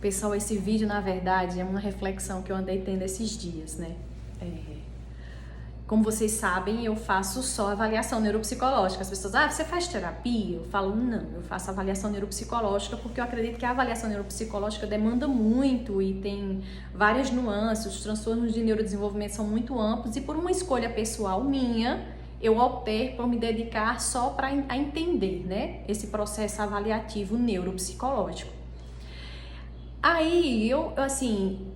Pessoal, esse vídeo, na verdade, é uma reflexão que eu andei tendo esses dias, né? Como vocês sabem, eu faço só avaliação neuropsicológica. As pessoas, você faz terapia? Eu falo, não, eu faço avaliação neuropsicológica porque eu acredito que a avaliação neuropsicológica demanda muito e tem várias nuances, os transtornos de neurodesenvolvimento são muito amplos e por uma escolha pessoal minha, eu optei por me dedicar só para entender, né, esse processo avaliativo neuropsicológico. Aí,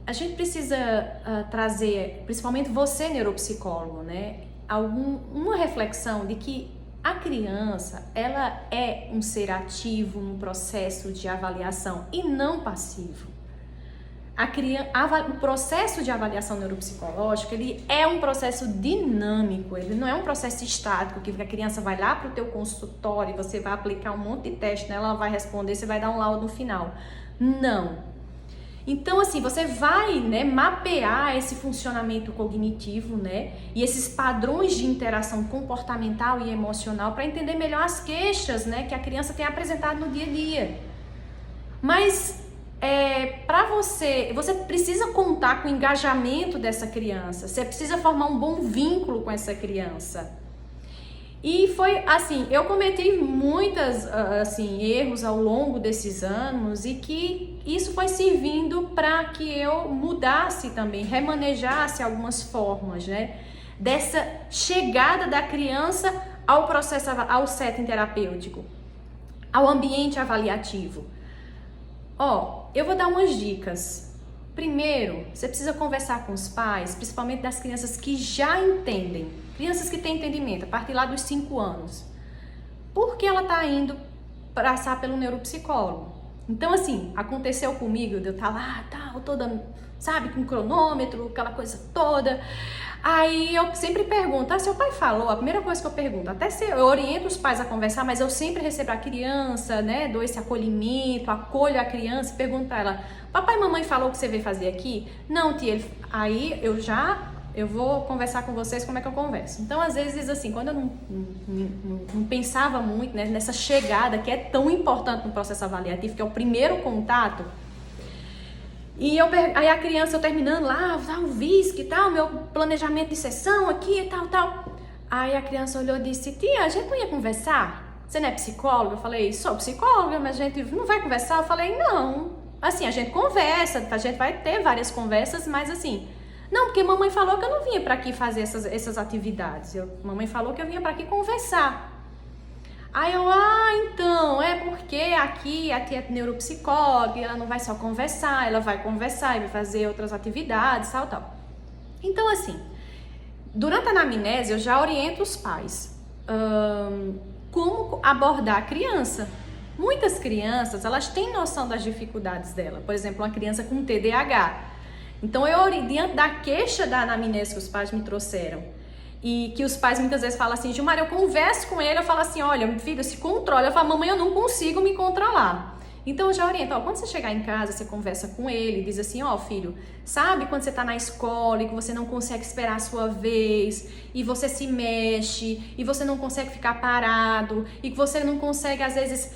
a gente precisa trazer, principalmente você, neuropsicólogo, né, uma reflexão de que a criança, ela é um ser ativo no processo de avaliação e não passivo. O processo de avaliação neuropsicológica, ele é um processo dinâmico, ele não é um processo estático, que a criança vai lá para o teu consultório e você vai aplicar um monte de teste, né? Ela vai responder, você vai dar um laudo no final. Não. Então, assim, você vai, né, mapear esse funcionamento cognitivo, né, e esses padrões de interação comportamental e emocional para entender melhor as queixas, né, que a criança tem apresentado no dia a dia. Mas, para você precisa contar com o engajamento dessa criança, você precisa formar um bom vínculo com essa criança. E foi assim, eu cometi muitos erros ao longo desses anos e que isso foi servindo para que eu mudasse também, remanejasse algumas formas, né, dessa chegada da criança ao processo, ao setting terapêutico, ao ambiente avaliativo. Eu vou dar umas dicas. Primeiro, você precisa conversar com os pais, principalmente das crianças que já entendem, crianças que têm entendimento, a partir lá dos 5 anos. Por que ela está indo passar pelo neuropsicólogo? Então, assim, aconteceu comigo, de eu estar lá, toda, sabe, com cronômetro, aquela coisa toda. Aí eu sempre pergunto, seu pai falou? A primeira coisa que eu pergunto, eu oriento os pais a conversar, mas eu sempre recebo a criança, né, dou esse acolhimento, acolho a criança, pergunto para ela, papai e mamãe falou o que você veio fazer aqui? Não, tia, aí eu vou conversar com vocês, como é que eu converso? Então, às vezes, assim, quando eu não pensava muito, né, nessa chegada que é tão importante no processo avaliativo, que é o primeiro contato, e aí a criança, eu terminando lá, o VISC e tal, meu planejamento de sessão aqui e tal. Aí a criança olhou e disse, tia, a gente não ia conversar? Você não é psicóloga? Eu falei, sou psicóloga, mas a gente não vai conversar? Eu falei, não. Assim, a gente conversa, a gente vai ter várias conversas, mas assim, não, porque mamãe falou que eu não vinha para aqui fazer essas atividades. Mamãe falou que eu vinha para aqui conversar. Aí eu, então, é porque aqui a tia é neuropsicóloga, ela não vai só conversar, ela vai conversar e vai fazer outras atividades, tal. Então, assim, durante a anamnese eu já oriento os pais como abordar a criança. Muitas crianças, elas têm noção das dificuldades dela. Por exemplo, uma criança com TDAH. Então, diante da queixa da anamnese que os pais me trouxeram, e que os pais muitas vezes falam assim, Gilmar, eu converso com ele, eu falo assim, olha, filho, se controla. Eu falo, mamãe, eu não consigo me controlar. Então eu já oriento, quando você chegar em casa, você conversa com ele, diz assim, filho, sabe quando você tá na escola e que você não consegue esperar a sua vez, e você se mexe, e você não consegue ficar parado, e que você não consegue, às vezes,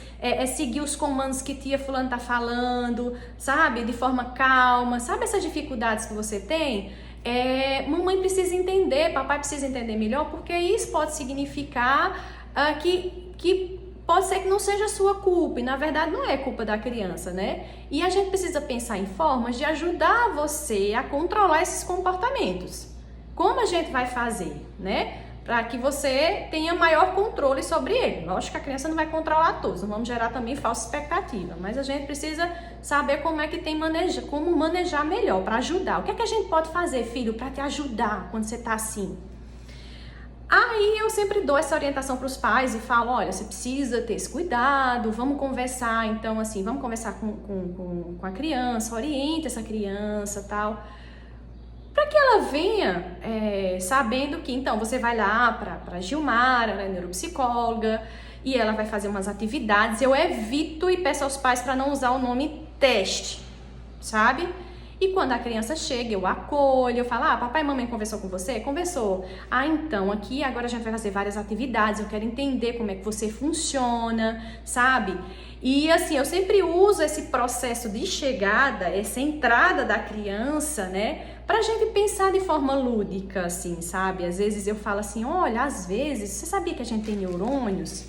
seguir os comandos que tia fulano tá falando, sabe, de forma calma, sabe essas dificuldades que você tem? Mamãe precisa entender, papai precisa entender melhor, porque isso pode significar que pode ser que não seja sua culpa, e na verdade não é culpa da criança, né? E a gente precisa pensar em formas de ajudar você a controlar esses comportamentos. Como a gente vai fazer, né? Para que você tenha maior controle sobre ele. Lógico que a criança não vai controlar todos, não vamos gerar também falsa expectativa, mas a gente precisa saber como é que como manejar melhor para ajudar. O que é que a gente pode fazer, filho, para te ajudar quando você está assim? Aí eu sempre dou essa orientação para os pais e falo, olha, você precisa ter esse cuidado, vamos conversar, então assim, vamos conversar com a criança, orienta essa criança, tal, para que ela venha sabendo que, então, você vai lá para Gilmar, ela é neuropsicóloga, e ela vai fazer umas atividades. Eu evito e peço aos pais para não usar o nome teste, sabe? E quando a criança chega, eu acolho, eu falo, papai e mamãe conversou com você? Conversou. Então aqui agora a gente vai fazer várias atividades, eu quero entender como é que você funciona, sabe? E assim, eu sempre uso esse processo de chegada, essa entrada da criança, né? Pra gente pensar de forma lúdica, assim, sabe? Às vezes eu falo assim, olha, às vezes, você sabia que a gente tem neurônios?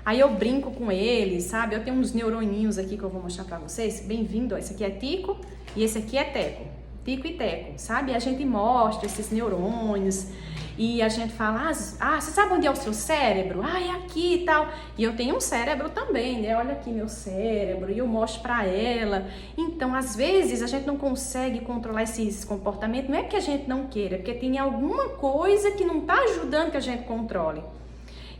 Aí eu brinco com eles, sabe? Eu tenho uns neuroninhos aqui que eu vou mostrar pra vocês. Bem-vindo, ó. Esse aqui é Tico e esse aqui é Teco. Tico e Teco, sabe? A gente mostra esses neurônios e a gente fala, você sabe onde é o seu cérebro? É aqui e tal. E eu tenho um cérebro também, né? Olha aqui meu cérebro e eu mostro pra ela. Então, às vezes, a gente não consegue controlar esses comportamentos. Não é que a gente não queira, é porque tem alguma coisa que não tá ajudando que a gente controle.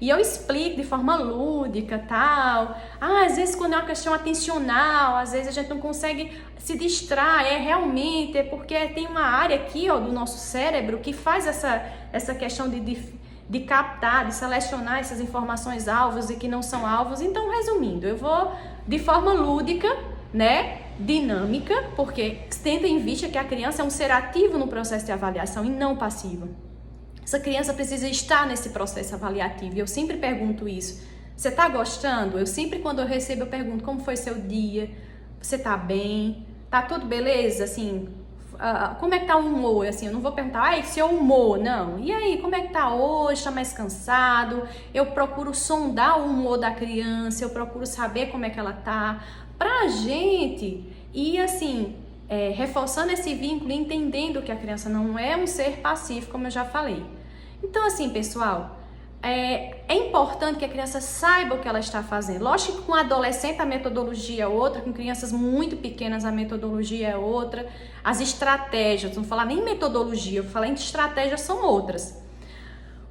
E eu explico de forma lúdica, tal. Às vezes quando é uma questão atencional, às vezes a gente não consegue se distrair, realmente é porque tem uma área aqui, ó, do nosso cérebro que faz essa questão de captar, de selecionar essas informações alvos e que não são alvos. Então, resumindo, eu vou de forma lúdica, né, dinâmica, porque tendo em vista que a criança é um ser ativo no processo de avaliação e não passivo. Essa criança precisa estar nesse processo avaliativo. Eu sempre pergunto isso. Você está gostando? Eu sempre, quando eu recebo, eu pergunto como foi seu dia? Você está bem? Tá tudo beleza? Assim, como é que tá o humor? Assim, eu não vou perguntar, seu humor, não. E aí, como é que tá hoje? Tá mais cansado? Eu procuro sondar o humor da criança, eu procuro saber como é que ela tá. Pra gente ir, assim, reforçando esse vínculo, entendendo que a criança não é um ser passivo, como eu já falei. Então, assim, pessoal, é importante que a criança saiba o que ela está fazendo. Lógico que com adolescente a metodologia é outra, com crianças muito pequenas a metodologia é outra. As estratégias, não vou falar nem metodologia, eu vou falar em estratégias, são outras.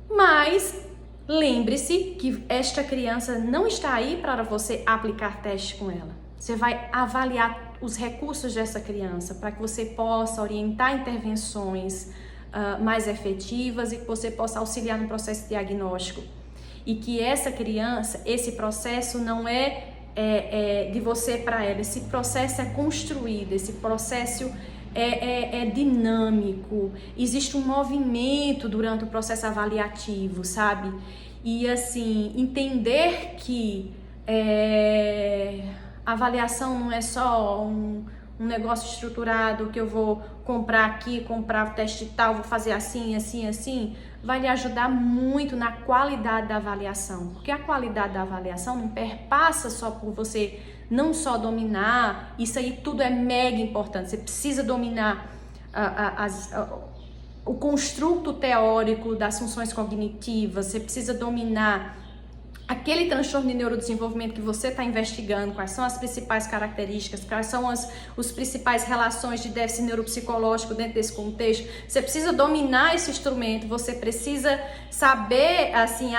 Mas lembre-se que esta criança não está aí para você aplicar teste com ela. Você vai avaliar os recursos dessa criança para que você possa orientar intervenções mais efetivas e que você possa auxiliar no processo diagnóstico. E que essa criança, esse processo não é de você para ela, esse processo é construído, esse processo é dinâmico, existe um movimento durante o processo avaliativo, sabe? E assim, entender que a avaliação não é só um negócio estruturado que eu vou comprar aqui, comprar o teste tal, vou fazer assim, assim, assim, vai lhe ajudar muito na qualidade da avaliação. Porque a qualidade da avaliação não perpassa só por você não só dominar, isso aí tudo é mega importante, você precisa dominar o construto teórico das funções cognitivas, você precisa dominar aquele transtorno de neurodesenvolvimento que você está investigando, quais são as principais características, quais são as principais relações de déficit neuropsicológico dentro desse contexto. Você precisa dominar esse instrumento, você precisa saber, assim,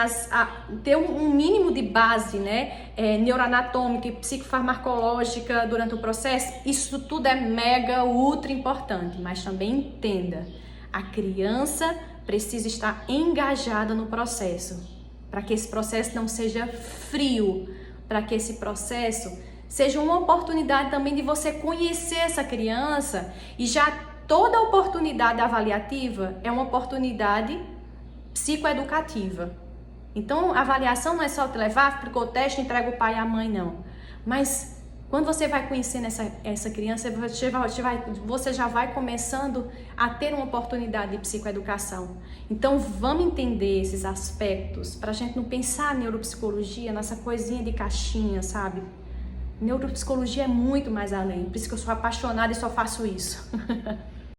ter um mínimo de base, né, neuroanatômica e psicofarmacológica durante o processo. Isso tudo é mega, ultra importante, mas também entenda, a criança precisa estar engajada no processo, para que esse processo não seja frio, para que esse processo seja uma oportunidade também de você conhecer essa criança. E já toda oportunidade avaliativa é uma oportunidade psicoeducativa. Então, a avaliação não é só te levar, aplicou o teste, entrega o pai e a mãe, não. Mas quando você vai conhecendo essa criança, você já vai começando a ter uma oportunidade de psicoeducação. Então, vamos entender esses aspectos para a gente não pensar neuropsicologia nessa coisinha de caixinha, sabe? Neuropsicologia é muito mais além, por isso que eu sou apaixonada e só faço isso.